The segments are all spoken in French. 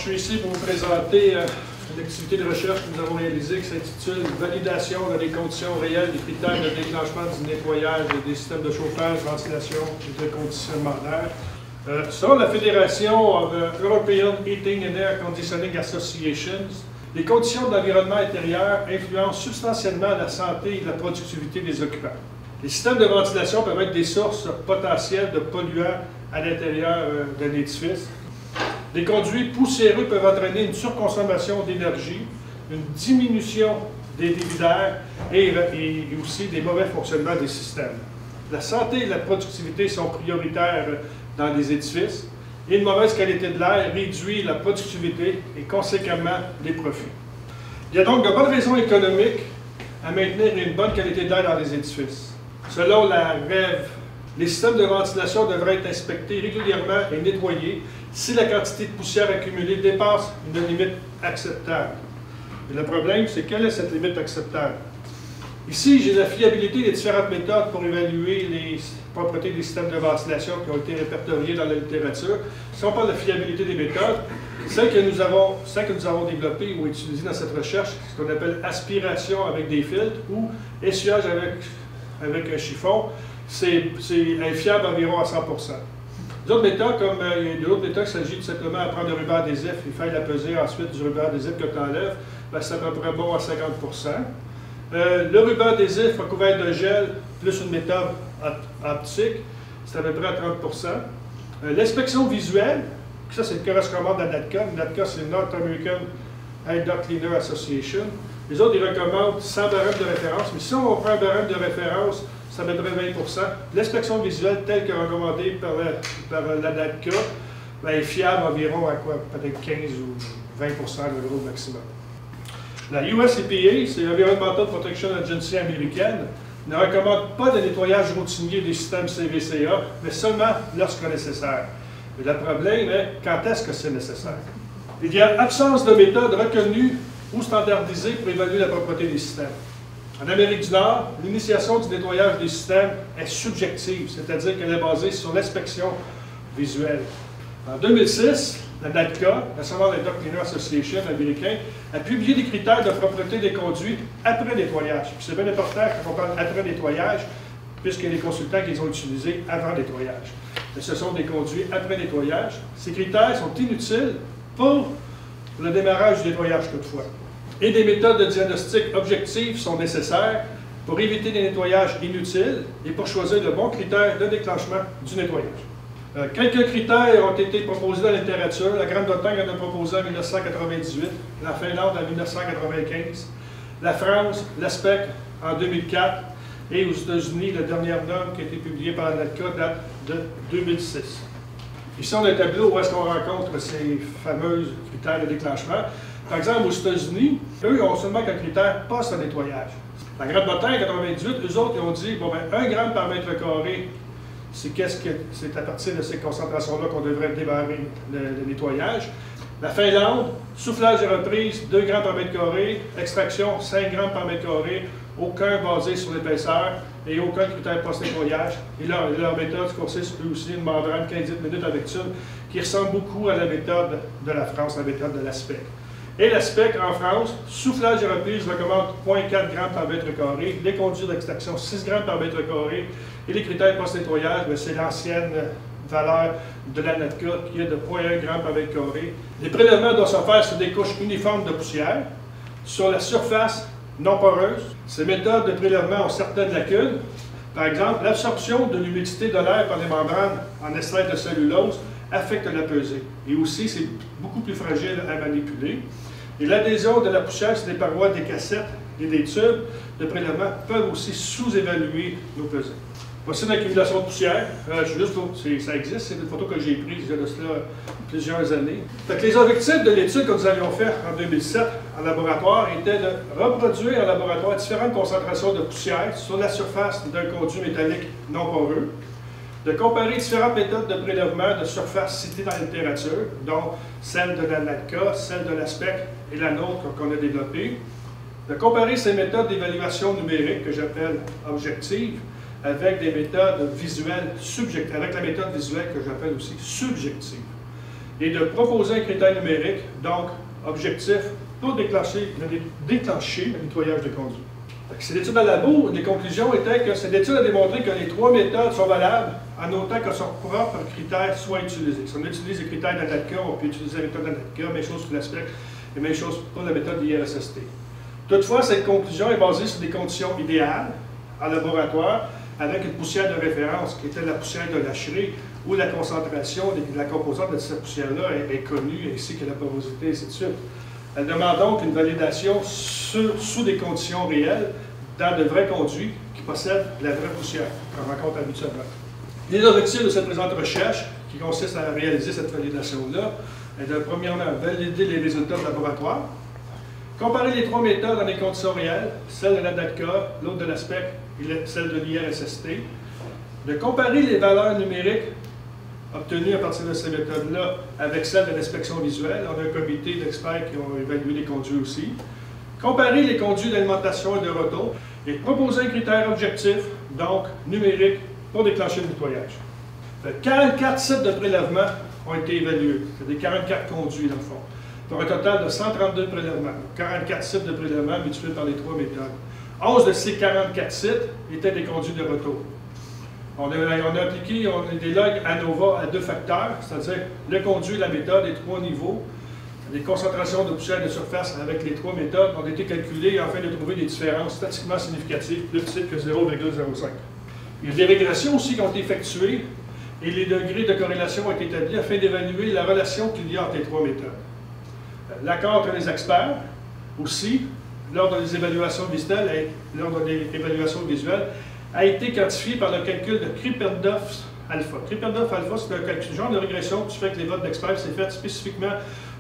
suis ici pour vous présenter une activité de recherche que nous avons réalisée qui s'intitule « Validation dans les conditions réelles des critères de déclenchement du nettoyage des systèmes de chauffage, ventilation et de conditionnement d'air ». Selon la Fédération European Heating and Air Conditioning Association, les conditions de l'environnement intérieur influencent substantiellement la santé et la productivité des occupants. Les systèmes de ventilation peuvent être des sources potentielles de polluants à l'intérieur d'un édifice. Les conduits poussiéreux peuvent entraîner une surconsommation d'énergie, une diminution des débits d'air et aussi des mauvais fonctionnements des systèmes. La santé et la productivité sont prioritaires dans les édifices et une mauvaise qualité de l'air réduit la productivité et conséquemment les profits. Il y a donc de bonnes raisons économiques à maintenir une bonne qualité d'air dans les édifices. Selon la REV, les systèmes de ventilation devraient être inspectés régulièrement et nettoyés si la quantité de poussière accumulée dépasse une limite acceptable. Et le problème, c'est quelle est cette limite acceptable? Ici, j'ai la fiabilité des différentes méthodes pour évaluer les propriétés des systèmes de ventilation qui ont été répertoriées dans la littérature. Si on parle de fiabilité des méthodes, celles que nous avons développées ou utilisées dans cette recherche, ce qu'on appelle aspiration avec des filtres ou essuyage avec un chiffon, c'est fiable environ à 100 %. D'autres méthodes, il y a d'autres méthodes, il s'agit tout simplement de prendre le ruban adhésif et faire la pesée ensuite du ruban adhésif que tu enlèves, c'est à peu près bon à 50 %. Le ruban adhésif recouvert de gel plus une méthode optique, c'est à peu près à 30 %. L'inspection visuelle, ça c'est le correspondant de la NADCA. La NADCA, c'est North American Air Duct Cleaner Association. Les autres, ils recommandent 100 barèmes de référence, mais si on prend un barème de référence, ça à peu près 20 %. L'inspection visuelle, telle que recommandée par la NADCA, est fiable environ à quoi? Peut-être 15 ou 20 % le gros maximum. La US EPA, c'est l'Environmental Protection Agency américaine, ne recommande pas de nettoyage routinier des systèmes CVCA, mais seulement lorsque nécessaire. Et le problème est, quand est-ce que c'est nécessaire? Il y a absence de méthode reconnue ou standardisée pour évaluer la propreté des systèmes. En Amérique du Nord, l'initiation du nettoyage des systèmes est subjective, c'est-à-dire qu'elle est basée sur l'inspection visuelle. En 2006, la NADCA, National Air Duct Cleaner Association américain, a publié des critères de propreté des conduits après nettoyage. C'est bien important quand on parle après nettoyage, puisqu'il y a des consultants qui les ont utilisés avant nettoyage. Mais ce sont des conduits après nettoyage. Ces critères sont inutiles pour le démarrage du nettoyage toutefois. Et des méthodes de diagnostic objectives sont nécessaires pour éviter des nettoyages inutiles et pour choisir le bon critère de déclenchement du nettoyage. Quelques critères ont été proposés dans la littérature. La Grande-Bretagne en a proposé en 1998, la Finlande en 1995, la France, l'ASPEC en 2004 et aux États-Unis, la dernière norme qui a été publiée par la NADCA date de 2006. Ici, on a un tableau où est-ce qu'on rencontre ces fameux critères de déclenchement. Par exemple, aux États-Unis, eux ont seulement qu'un critère post-nettoyage. La Grande-Bretagne, en 1998, eux autres, ils ont dit, bon, 1 gramme par mètre carré, c'est à partir de ces concentrations-là qu'on devrait démarrer le nettoyage. La Finlande, soufflage et reprise, 2 grammes par mètre carré, extraction, 5 grammes par mètre carré, aucun basé sur l'épaisseur et aucun critère post-nettoyage. Et leur méthode consiste eux aussi une membrane 15 minutes avec tube qui ressemble beaucoup à la méthode de la France, la méthode de l'ASPEC. Et l'ASPEC en France, soufflage et reprise recommande 0,4 g par mètre carré, les conduits d'extraction 6 g par mètre carré et les critères post-nettoyage, c'est l'ancienne valeur de la NADCA qui est de 0,1 g par mètre carré. Les prélèvements doivent se faire sur des couches uniformes de poussière, sur la surface non poreuse. Ces méthodes de prélèvement ont certaines lacunes. Par exemple, l'absorption de l'humidité de l'air par les membranes en ester de cellulose affecte la pesée. Et aussi, c'est beaucoup plus fragile à manipuler. Et l'adhésion de la poussière sur les parois des cassettes et des tubes de prélèvement peuvent aussi sous-évaluer nos pesées. Voici une accumulation de poussière. Ça existe, c'est une photo que j'ai prise il y a de cela plusieurs années. Les objectifs de l'étude que nous avions faite en 2007 en laboratoire étaient de reproduire en laboratoire différentes concentrations de poussière sur la surface d'un conduit métallique non poreux, de comparer différentes méthodes de prélèvement de surface citées dans la littérature, dont celle de la NADCA, celle de l'ASPEC et la nôtre qu'on a développée, de comparer ces méthodes d'évaluation numérique que j'appelle objectives avec des méthodes visuelles subjectives, avec la méthode visuelle que j'appelle aussi subjective. et de proposer un critère numérique, donc objectif, pour déclencher le nettoyage de conduits. Cette étude à labo, les conclusions étaient que cette étude a démontré que les 3 méthodes sont valables en autant que son propre critère soit utilisé. Si on utilise les critères d'ANATCA, on peut utiliser la méthode d'ANATCA, même chose pour l'aspect et même chose pour la méthode d'IRSST. Toutefois, cette conclusion est basée sur des conditions idéales en laboratoire avec une poussière de référence qui était la poussière de l'Achery où la concentration de la composante de cette poussière-là est connue ainsi que la porosité et ainsi de suite. Elle demande donc une validation sous des conditions réelles dans de vrais conduits qui possèdent la vraie poussière qu'on rencontre habituellement. Les objectifs de cette présente recherche, qui consiste à réaliser cette validation-là, est de, premièrement, valider les résultats de laboratoire, comparer les 3 méthodes dans les conditions réelles, celle de l'ANATCA, l'autre de l'ASPEC et celle de l'IRSST, de comparer les valeurs numériques obtenues à partir de ces méthodes-là avec celles de l'inspection visuelle. On a un comité d'experts qui ont évalué les conduits aussi. Comparer les conduits d'alimentation et de retour et proposer un critère objectif, donc numérique, pour déclencher le nettoyage. 44 sites de prélèvement ont été évalués. C'est des 44 conduits, dans le fond. Pour un total de 132 prélèvements. 44 sites de prélèvement multipliés par les 3 méthodes. 11 de ces 44 sites étaient des conduits de retour. On a appliqué des logs ANOVA à 2 facteurs, c'est-à-dire le conduit, la méthode et 3 niveaux. Les concentrations de poussière de surface avec les 3 méthodes ont été calculées afin de trouver des différences statistiquement significatives, plus petites que 0,05. Il y a des régressions aussi qui ont été effectuées et les degrés de corrélation ont été établis afin d'évaluer la relation qu'il y a entre les 3 méthodes. L'accord entre les experts aussi, lors des évaluations visuelles, a été quantifié par le calcul de Krippendorff alpha. Krippendorff alpha, c'est un genre de régression que tu fais avec les votes d'experts. C'est fait spécifiquement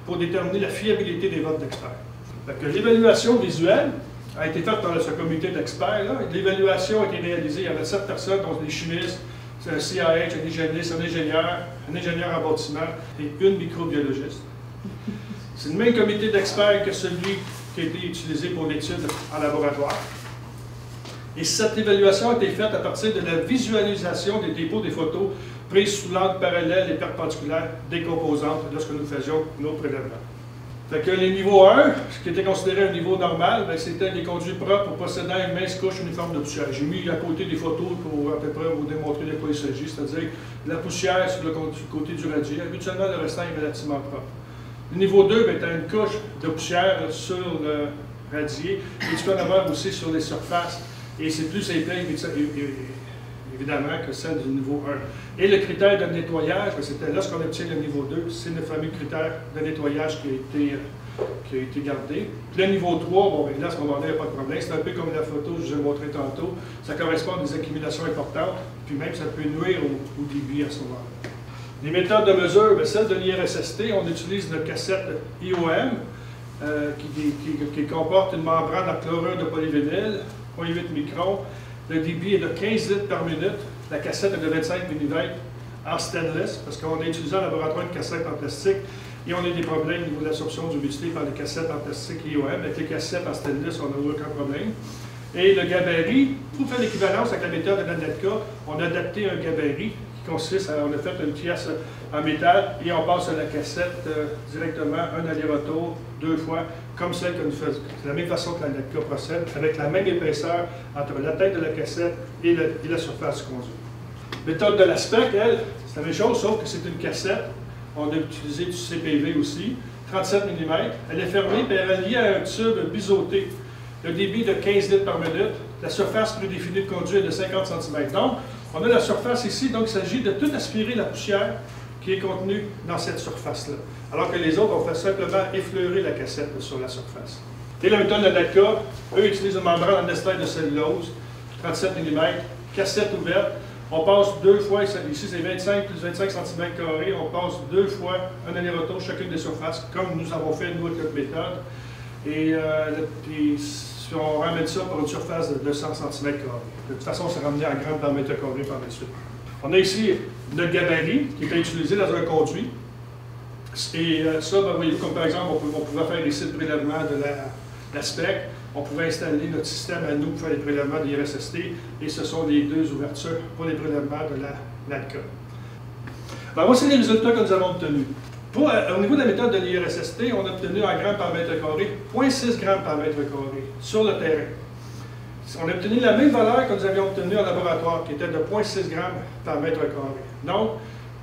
pour déterminer la fiabilité des votes d'experts. L'évaluation visuelle a été faite par ce comité d'experts. L'évaluation a été réalisée. Il y avait 7 personnes, dont des chimistes, un CIH, un hygiéniste, un ingénieur en bâtiment et une microbiologiste. C'est le même comité d'experts que celui qui a été utilisé pour l'étude en laboratoire. Et cette évaluation a été faite à partir de la visualisation des dépôts des photos prises sous l'angle parallèle et perpendiculaire des composantes lorsque nous faisions nos prélèvements. Fait que les niveaux 1, ce qui était considéré un niveau normal, c'était des conduits propres possédant une mince couche uniforme de poussière. J'ai mis à côté des photos pour à peu près vous démontrer de quoi il s'agit, c'est-à-dire la poussière sur le côté du radier. Habituellement, le restant est relativement propre. Le niveau 2 est une couche de poussière sur le radier et tu peux en avoir aussi sur les surfaces. Et c'est plus épais, évidemment, que celle du niveau 1. Et le critère de nettoyage, c'était lorsqu'on obtient le niveau 2, c'est le fameux critère de nettoyage qui a été gardé. Puis le niveau 3, bon, là, à ce moment-là, il n'y a pas de problème. C'est un peu comme la photo que je vous ai montrée tantôt. Ça correspond à des accumulations importantes, puis même ça peut nuire au débit à ce moment-là. Les méthodes de mesure, celle de l'IRSST, on utilise une cassette IOM qui comporte une membrane à chlorure de polyvinyle, 0,8 microns. Le débit est de 15 litres par minute. La cassette est de 25 mm en stainless, parce qu'on a utilisé en laboratoire une cassette en plastique et on a des problèmes au niveau de l'absorption d'humidité par les cassettes en plastique IOM. Avec les cassettes en stainless, on n'a aucun problème. Et le gabarit, pour faire l'équivalence avec la méthode de l'ANATCA, on a adapté un gabarit qui consiste à, on a fait une pièce en métal et on passe à la cassette directement, un aller-retour, 2 fois, comme celle que nous faisons. C'est la même façon que l'ANATCA procède, avec la même épaisseur entre la tête de la cassette et la surface du conduit. Méthode de l'ASPEC, elle, c'est la même chose, sauf que c'est une cassette. On a utilisé du CPV aussi, 37 mm. Elle est fermée et elle est liée à un tube biseauté. Le débit de 15 litres par minute. La surface prédéfinie de conduit est de 50 cm. Donc, on a la surface ici, donc il s'agit de tout aspirer la poussière qui est contenue dans cette surface-là. Alors que les autres, on fait simplement effleurer la cassette sur la surface. Et la méthode de l'ANATCA, eux utilisent une membrane en ester de cellulose, 37 mm, cassette ouverte. On passe 2 fois, ici c'est 25 plus 25 cm², on passe 2 fois un aller-retour chacune des surfaces, comme nous avons fait nous avec notre méthode. Et puis, on ramène ça pour une surface de 200 cm². De toute façon, c'est ramené en grammes par mètre carré par la suite. On a ici notre gabarit qui est utilisé dans un conduit. Et ça, voyez-vous, comme par exemple, on pouvait faire ici le prélèvement de l'ASPEC. On pouvait installer notre système à nous pour faire les prélèvements de l'IRSST. Et ce sont les 2 ouvertures pour les prélèvements de la NATCA. Alors, voici les résultats que nous avons obtenus. Au niveau de la méthode de l'IRSST, on a obtenu en grammes par mètre carré 0,6 grammes par mètre carré sur le terrain. On a obtenu la même valeur que nous avions obtenue en laboratoire, qui était de 0,6 grammes par mètre carré. Donc,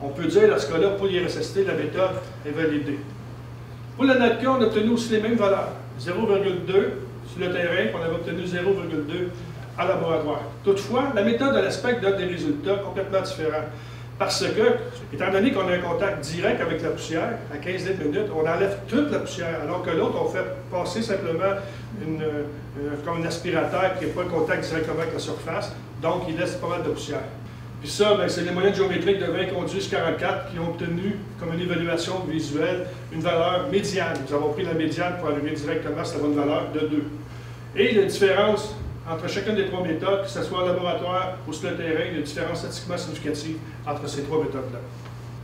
on peut dire, dans ce cas-là, pour l'IRSST, la méthode est validée. Pour la NADCA, on a obtenu aussi les mêmes valeurs, 0,2 sur le terrain, on avait obtenu 0,2 en laboratoire. Toutefois, la méthode de l'ASPEC donne des résultats complètement différents. Parce que, étant donné qu'on a un contact direct avec la poussière, à 15 litres minute, on enlève toute la poussière, alors que l'autre, on fait passer simplement comme un aspirateur qui n'a pas le contact directement avec la surface, donc il laisse pas mal de poussière. Puis ça, ben, c'est les moyennes géométriques de 20 conduits 44 qui ont obtenu, comme une évaluation visuelle, une valeur médiane. Nous avons pris la médiane pour arriver directement à cette bonne valeur de 2. Et la différence entre chacune des trois méthodes, que ce soit en laboratoire ou sur le terrain, il y a une différence statistiquement significative entre ces trois méthodes-là.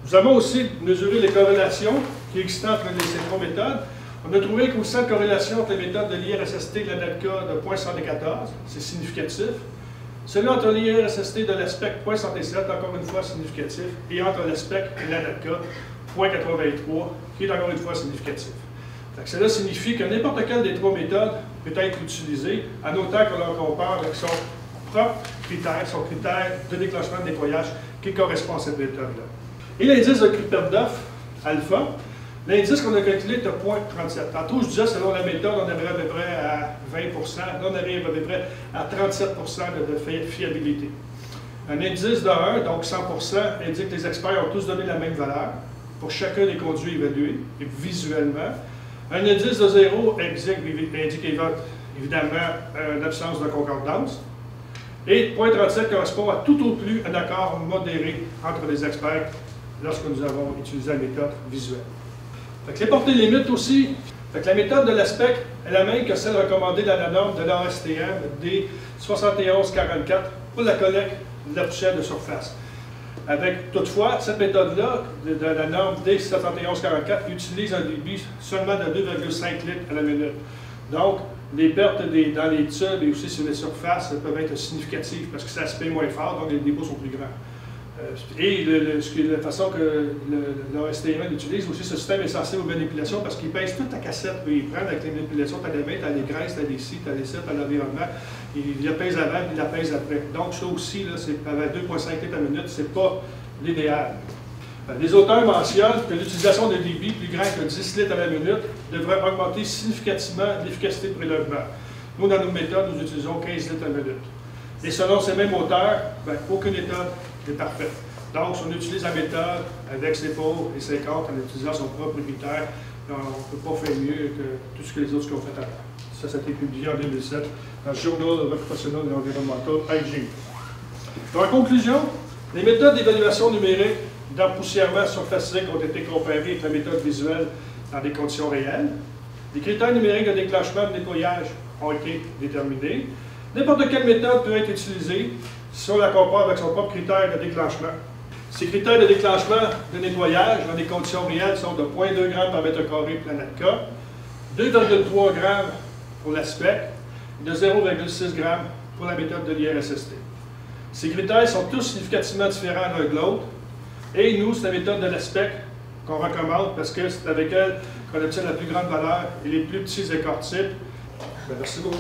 Nous avons aussi mesuré les corrélations qui existent entre ces trois méthodes. On a trouvé qu'au sein de corrélation entre les méthodes de l'IRSST et de la NADCA de 0,114, c'est significatif. Celui entre l'IRSST de l'ASPEC, 0,107, encore une fois significatif, et entre l'ASPEC et la NADCA, 0,83, qui est encore une fois significatif. Cela signifie que n'importe quelle des trois méthodes peut être utilisée, en autant qu'on leur compare avec son propre critère, son critère de déclenchement de nettoyage qui correspond à cette méthode-là. Et l'indice de Kripperdorff, alpha, l'indice qu'on a calculé est de 0,37. Tantôt, je disais, selon la méthode, on arrive à peu près à 20 là, on arrive à peu près à 37 de fiabilité. Un indice de 1, donc 100 indique que les experts ont tous donné la même valeur pour chacun des conduits évalués, et visuellement. Un indice de 0 indique évidemment une absence de concordance. Et 0,37 correspond à tout au plus un accord modéré entre les experts lorsque nous avons utilisé la méthode visuelle. Les portées limites aussi. La méthode de l'ASPEC est la même que celle recommandée dans la norme de l'ASTM D7144 pour la collecte de la poussière de surface. Avec toutefois, cette méthode-là, de la norme D7144, utilise un débit seulement de 2,5 litres à la minute. Donc, les pertes dans les tubes et aussi sur les surfaces peuvent être significatives parce que ça se paye moins fort, donc les débits sont plus grands. Et la façon que l'ASTM utilise aussi, ce système est sensible aux manipulations parce qu'il pèse toute ta cassette, puis il prend avec les manipulations, tu as les mains, tu as les graisses, tu as les scies, tu as les sites, tu as l'environnement, il la pèse avant, puis il la pèse après. Donc ça aussi, là, avec 2,5 litres à minute, c'est pas l'idéal. Les auteurs mentionnent que l'utilisation de débit plus grand que 10 litres à la minute devrait augmenter significativement l'efficacité de prélèvement. Nous, dans nos méthodes, nous utilisons 15 litres à la minute. Et selon ces mêmes auteurs, aucune méthode n'est parfaite. Donc, si on utilise la méthode avec ses pour et ses contre en utilisant son propre critère, on ne peut pas faire mieux que tout ce que les autres ont fait avant. Ça a été publié en 2007 dans le Journal Professionnel de l'Environmental Hygiene. En conclusion, les méthodes d'évaluation numérique d'empoussièrement surfacique ont été comparées avec la méthode visuelle dans des conditions réelles. Les critères numériques de déclenchement de nettoyage ont été déterminés. N'importe quelle méthode peut être utilisée si on la compare avec son propre critère de déclenchement. Ces critères de déclenchement de nettoyage dans des conditions réelles sont de 0,2 g par mètre carré pour la NADCA, 2,3 g pour l'ASPEC et de 0,6 g pour la méthode de l'IRSST. Ces critères sont tous significativement différents l'un de l'autre et nous, c'est la méthode de l'ASPEC qu'on recommande parce que c'est avec elle qu'on obtient la plus grande valeur et les plus petits écarts types. Merci beaucoup.